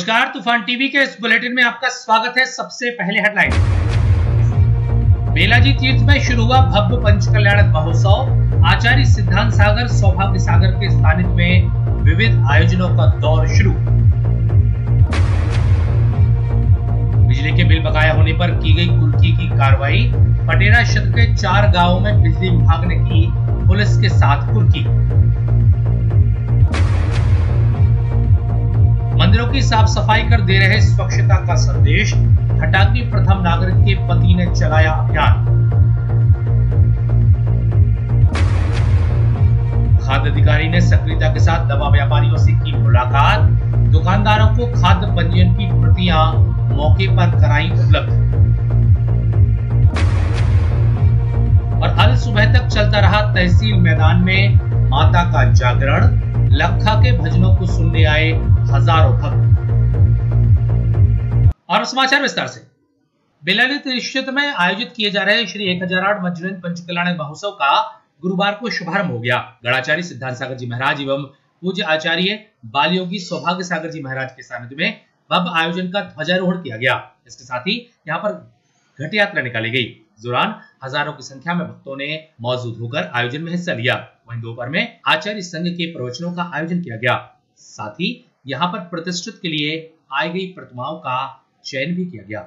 नमस्कार, तूफान टीवी के इस बुलेटिन में आपका स्वागत है। सबसे पहले हेडलाइन। बेलाजी तीर्थ में शुरू हुआ भव्य पंचकल्याणक महोत्सव। आचार्य सिद्धांत सागर, सौभाग्य सागर के सानिध्य में विविध आयोजनों का दौर शुरू। बिजली के बिल बकाया होने पर की गई कुर्की की कार्रवाई। पटेरा क्षेत्र के 4 गांवों में बिजली विभाग ने की पुलिस के साथ कुर्की। मंदिरों की साफ सफाई कर दे रहे स्वच्छता का संदेश। हटागी प्रथम नागरिक के पति ने चलाया अभियान। खाद्य अधिकारी ने सक्रियता के साथ दवा व्यापारियों से की मुलाकात। दुकानदारों को खाद्य पंजीयन की प्रतियां मौके पर कराई उपलब्ध। और अल सुबह तक चलता रहा तहसील मैदान में माता का जागरण। लखा के भजनों को सुनने आए हजारों भक्त। और समाचार विस्तार से। बेलाजी क्षेत्र में आयोजित किए जा रहे श्री 1008 मज्जनन पंचकल्याणक महोत्सव का गुरुवार को शुभारंभ हो गया। गणाचार्य सिद्धांत सागर जी महाराज एवं पूज्य आचार्य बालयोगी सौभाग्य सागर जी महाराज के सानिध्य में भव्य आयोजन का ध्वजारोहण किया गया। इसके साथ ही यहाँ पर घट यात्रा निकाली गई। इस दौरान हजारों की संख्या में भक्तों ने मौजूद होकर आयोजन में हिस्सा लिया। वहीं दोपहर में आचार्य संघ के प्रवचनों का आयोजन किया गया। साथ ही यहाँ पर प्रतिष्ठित के लिए आई गई प्रतिमाओं का चयन भी किया गया।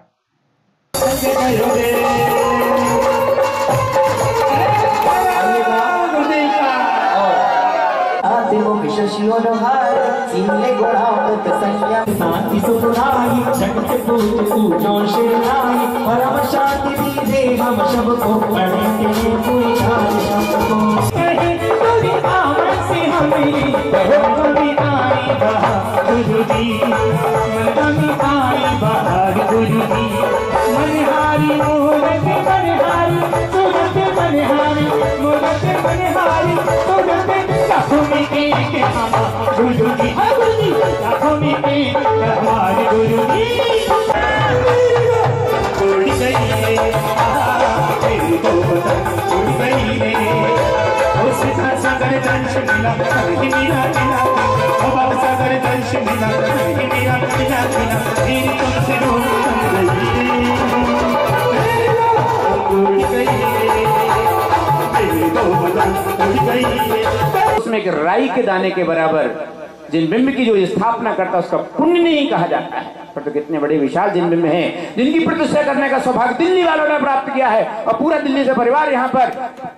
उसमें एक राई के दाने के बराबर जिन बिंब की जो स्थापना करता है उसका पुण्य नहीं कहा जाता है। पर तो कितने बड़े विशाल जिन बिंब हैं जिनकी प्रतिष्ठा करने का सौभाग्य दिल्ली वालों ने प्राप्त किया है। और पूरा दिल्ली से परिवार यहाँ पर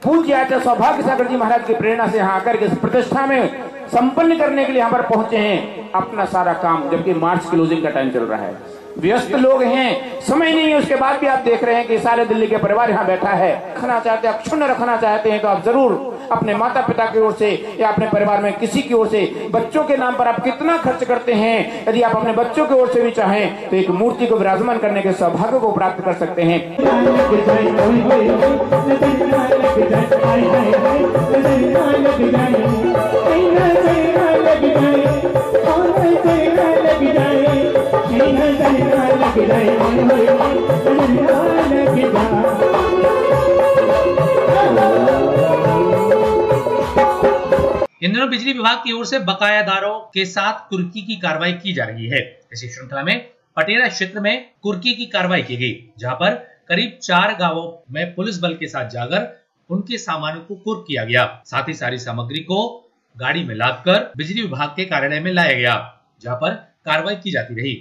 पूज्य आचार्य सौभाग्य सागर जी महाराज की प्रेरणा से यहाँ आकर के इस प्रतिष्ठा में संपन्न करने के लिए यहाँ पर पहुंचे हैं अपना सारा काम। जबकि मार्च क्लोजिंग का टाइम चल रहा है, व्यस्त लोग हैं, समय नहीं है। उसके बाद भी आप देख रहे हैं कि सारे दिल्ली के परिवार यहाँ बैठा है। रखना चाहते हैं, अक्षुण्ण रखना चाहते हैं तो आप जरूर अपने माता पिता की ओर से या अपने परिवार में किसी की ओर से बच्चों के नाम पर आप कितना खर्च करते हैं, यदि आप अपने बच्चों की ओर से भी चाहें तो एक मूर्ति को विराजमान करने के सौभाग्य को प्राप्त कर सकते हैं। इन दिनों बिजली विभाग की ओर से बकायादारों के साथ कुर्की की कार्रवाई की जा रही है। इसी श्रृंखला में पटेरा क्षेत्र में कुर्की की कार्रवाई की गई, जहां पर करीब 4 गांवों में पुलिस बल के साथ जाकर उनके सामानों को कुर्क किया गया। साथ ही सारी सामग्री को गाड़ी में लादकर बिजली विभाग के कार्यालय में लाया गया, जहां पर कार्रवाई की जाती रही।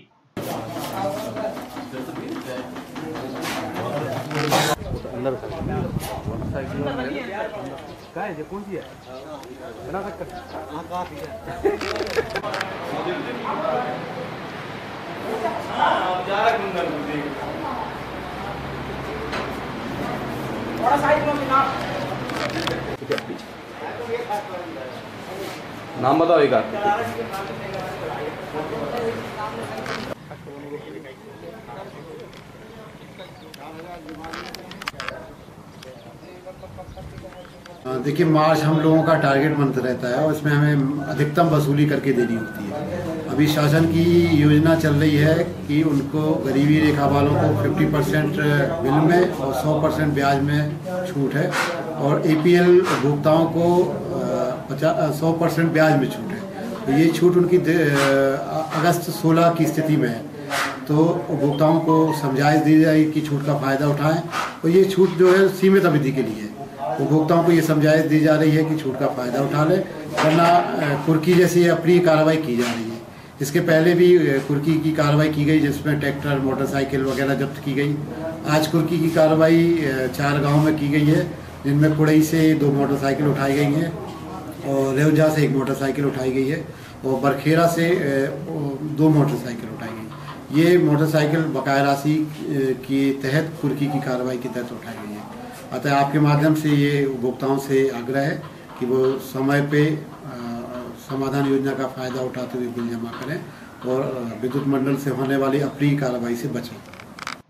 कौन सी है? नाम बताओ एक। देखिए, मार्च हम लोगों का टारगेट मंथ रहता है और इसमें हमें अधिकतम वसूली करके देनी होती है। अभी शासन की योजना चल रही है कि उनको गरीबी रेखा वालों को 50% बिल में और 100% ब्याज में छूट है और APL उपभोक्ताओं को 100% ब्याज में छूट है। तो ये छूट उनकी अगस्त 16 की स्थिति में है। तो उपभोक्ताओं को समझाइश दी जाए कि छूट का फायदा उठाएं और ये छूट जो है सीमित अवधि के लिए है। उपभोक्ताओं को ये समझाइश दी जा रही है कि छूट का फायदा उठा लें, वरना कुर्की जैसी अप्रिय कार्रवाई की जा रही है। इसके पहले भी कुर्की की कार्रवाई की गई जिसमें ट्रैक्टर, मोटरसाइकिल वगैरह जब्त की गई। आज कुर्की की कार्रवाई 4 गाँव में की गई है, जिनमें कुड़ई से 2 मोटरसाइकिल उठाई गई हैं और रेवजा से 1 मोटरसाइकिल उठाई गई है और बरखेरा से 2 मोटरसाइकिल उठाई गई। ये मोटरसाइकिल बकाया राशि के तहत कुर्की की कार्रवाई के तहत उठाई गई है। अतः आपके माध्यम से ये उपभोक्ताओं से आग्रह है कि वो समय पे समाधान योजना का फायदा उठाते हुए बिल जमा करें और विद्युत मंडल से होने वाली अप्रिय कार्रवाई से बचें।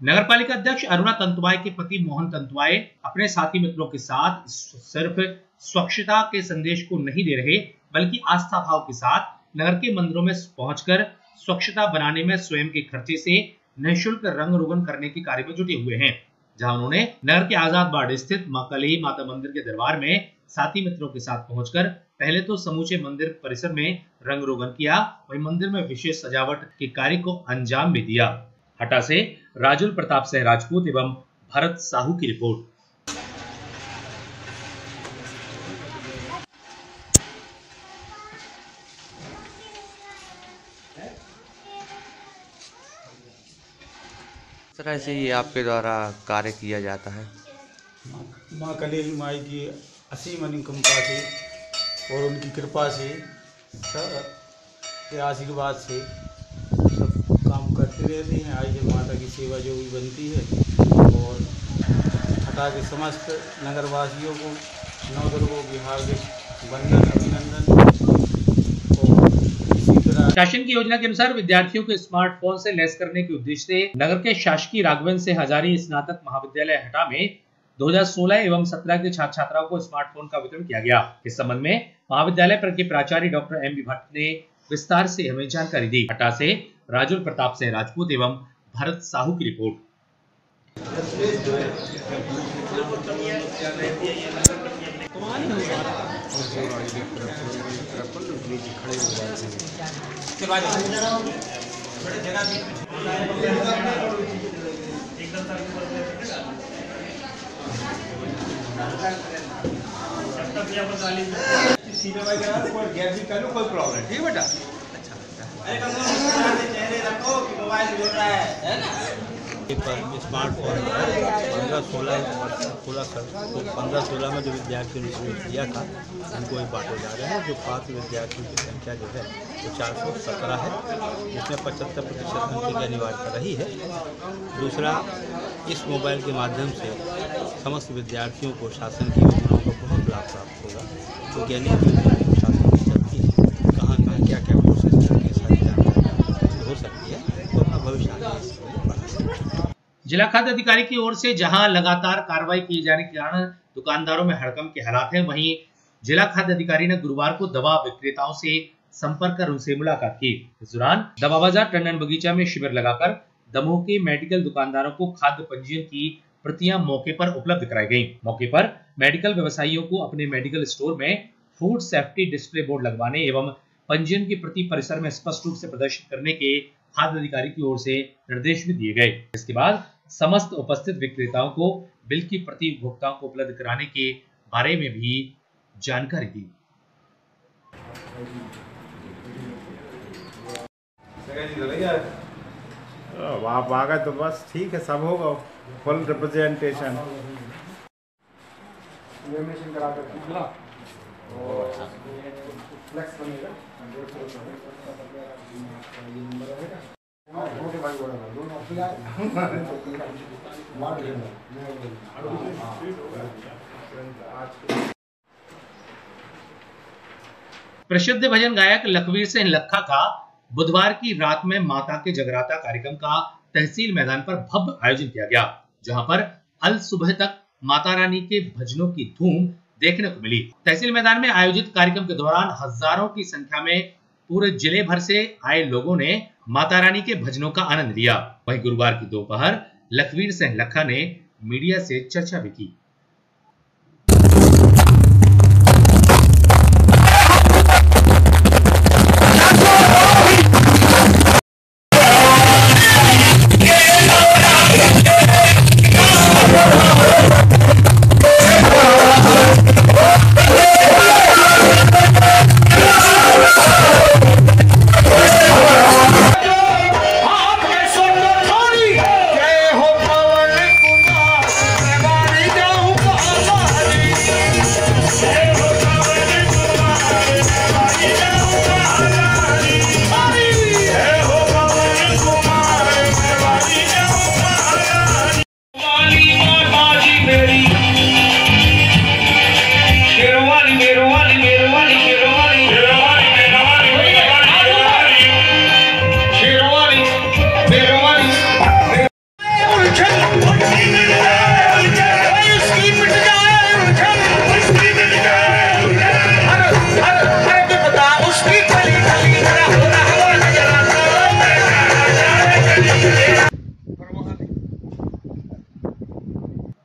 नगर पालिका अध्यक्ष अरुणा तंतुवाय के पति मोहन तंतुवाय अपने साथी मित्रों के साथ सिर्फ स्वच्छता के संदेश को नहीं दे रहे, बल्कि आस्था भाव के साथ नगर के मंदिरों में पहुंचकर स्वच्छता बनाने में स्वयं के खर्चे से निःशुल्क रंग रोगन करने के कार्य में जुटे हुए हैं। जहां उन्होंने नगर के आजाद बाड़ स्थित मां कलेही माता मंदिर के दरबार में साथी मित्रों के साथ पहुंचकर पहले तो समूचे मंदिर परिसर में रंग रोगन किया, वहीं मंदिर में विशेष सजावट के कार्य को अंजाम भी दिया। हटा से राजुल प्रताप सिंह राजपूत एवं भरत साहू की रिपोर्ट। किस तरह से ये आपके द्वारा कार्य किया जाता है? माँ कलेही माई की असीम अनुकंपा से और उनकी कृपा से के आशीर्वाद से सब काम करते रहते हैं। आज जब माता की सेवा जो भी बनती है और हटा के समस्त नगरवासियों को नवदुर्गों की हार्दिक वंदन अभिनंदन। और इसी तरह शासन की योजना के अनुसार विद्यार्थियों को स्मार्टफोन से लैस करने के उद्देश्य से नगर के शासकीय राघवेंद्र सिंह हजारी स्नातक महाविद्यालय हटा में 2016 एवं 17 के छात्र छात्राओं को स्मार्टफोन का वितरण किया गया। इस संबंध में महाविद्यालय के प्राचार्य डॉक्टर एम बी भट्ट ने विस्तार से हमें जानकारी दी। हटा से राजुल प्रताप सिंह राजपूत एवं भरत साहू की रिपोर्ट। कोई प्रॉब्लम ठीक बेटा। स्मार्टफोन 15-16 में जो विद्यार्थियों ने किया था उनको ही बांटे जा रहे हैं। जो पात्र विद्यार्थियों की संख्या जो है वो 417 है, जिसमें 75% संख्या की अनिवार्यता रही है। दूसरा, इस मोबाइल के माध्यम से समस्त विद्यार्थियों को शासन की योजनाओं का बहुत लाभ प्राप्त होगा। तो ज्ञानी शासन की चलती है, कहाँ कहाँ क्या क्या प्रोसेस करके सारी जानकारी हो सकती है, तो अपना भविष्य जिला खाद्य अधिकारी की ओर से जहां लगातार कार्रवाई किए जाने के कारण दुकानदारों में हड़कंप के हालात हैं, वहीं जिला खाद्य अधिकारी ने गुरुवार को दवा विक्रेताओं से संपर्क कर उनसे मुलाकात की। इस दौरान दवा बाजार टंडन बगीचा में शिविर लगाकर दमोह के मेडिकल दुकानदारों को खाद्य पंजीयन की प्रतियां मौके पर उपलब्ध कराई गयी। मौके पर मेडिकल व्यवसायियों को अपने मेडिकल स्टोर में फूड सेफ्टी डिस्प्ले बोर्ड लगवाने एवं पंजीयन की प्रति परिसर में स्पष्ट रूप से प्रदर्शित करने के खाद्य अधिकारी की ओर से निर्देश भी दिए गए। इसके बाद समस्त उपस्थित विक्रेताओं को बिल की प्रति उपभोक्ताओं को उपलब्ध कराने के बारे में भी जानकारी दी। आप आ गए तो बस ठीक है, सब होगा, फुल रिप्रेजेंटेशन। प्रसिद्ध भजन गायक लखवीर सिंह लखा का बुधवार की रात में माता के जगराता कार्यक्रम का तहसील मैदान पर भव्य आयोजन किया गया, जहां पर अल सुबह तक माता रानी के भजनों की धूम देखने को मिली। तहसील मैदान में आयोजित कार्यक्रम के दौरान हजारों की संख्या में पूरे जिले भर से आए लोगों ने माता रानी के भजनों का आनंद लिया। वहीं गुरुवार की दोपहर लखवीर सिंह लखा ने मीडिया से चर्चा भी की।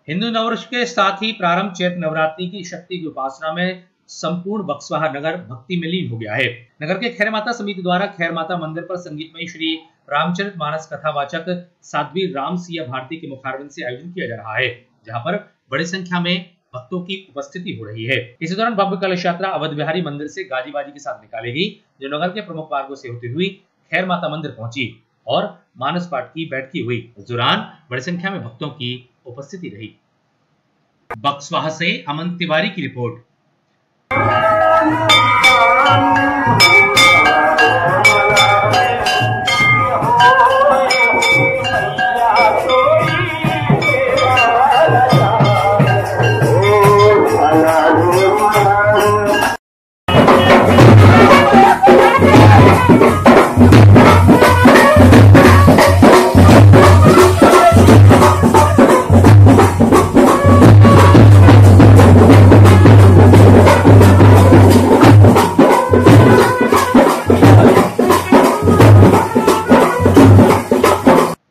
हिंदू नववर्ष के साथ ही प्रारंभ चैत्र नवरात्रि की शक्ति की उपासना में संपूर्ण बक्सवाहा नगर भक्ति में लीन हो गया है। नगर के खैर माता समिति द्वारा खैर माता मंदिर पर संगीतमयी श्री रामचरितमानस कथावाचक साध्वी राम सिया भारती के मुखारविंद से आयोजन किया जा रहा है, जहां पर बड़ी संख्या में भक्तों की उपस्थिति हो रही है। इसी दौरान भव्य कलश यात्रा अवध बिहारी मंदिर से गाजी बाजी के साथ निकाली गई, जो नगर के प्रमुख मार्गों से होती हुई खैर माता मंदिर पहुंची और मानस पाठ की बैठकी हुई। इस दौरान बड़ी संख्या में भक्तों की उपस्थिति रही। बक्सवाहा से अमन तिवारी की रिपोर्ट।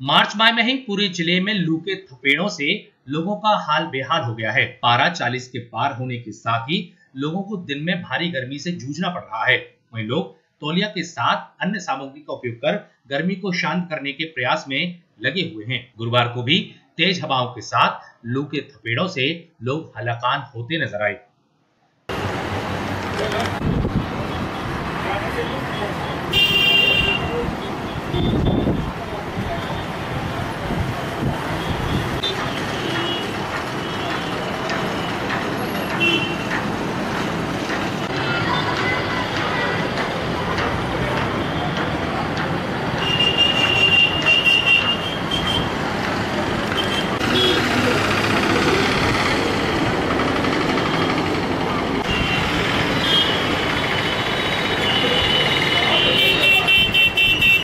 मार्च माह में ही पूरे जिले में लू के थपेड़ों से लोगों का हाल बेहाल हो गया है। पारा 40 के पार होने के साथ ही लोगों को दिन में भारी गर्मी से जूझना पड़ रहा है। वहीं लोग तौलिया के साथ अन्य सामग्री का उपयोग कर गर्मी को शांत करने के प्रयास में लगे हुए हैं। गुरुवार को भी तेज हवाओं के साथ लू के थपेड़ों से लोग हलाकान होते नजर आए।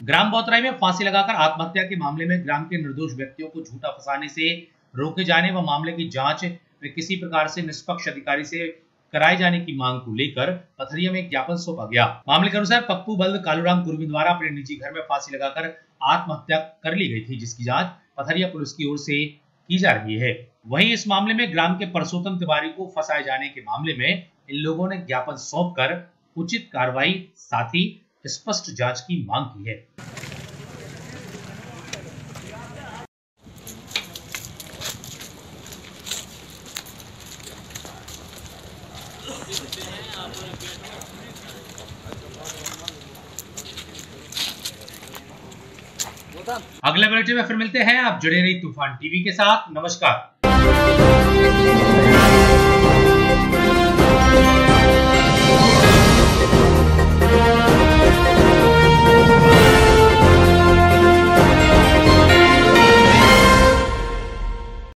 ग्राम बोतराई में फांसी लगाकर आत्महत्या के मामले में ग्राम के निर्दोष व्यक्तियों को झूठा फंसाने से रोके जाने व मामले की जांच में किसी प्रकार से निष्पक्ष अधिकारी से कराए जाने की मांग को लेकर पथरिया में ज्ञापन सौंपा गया। मामले के अनुसार पप्पू बल्द कालूराम कुर्मी द्वारा अपने निजी घर में फांसी लगाकर आत्महत्या कर ली गई थी, जिसकी जांच पथरिया पुलिस की ओर से की जा रही है। वहीं इस मामले में ग्राम के परसोत्तम तिवारी को फंसाए जाने के मामले में इन लोगों ने ज्ञापन सौंपकर उचित कार्रवाई साथ ही स्पष्ट जांच की मांग की है। अगले बुलेटिन में फिर मिलते हैं। आप जुड़े रहिए तूफान टीवी के साथ। नमस्कार।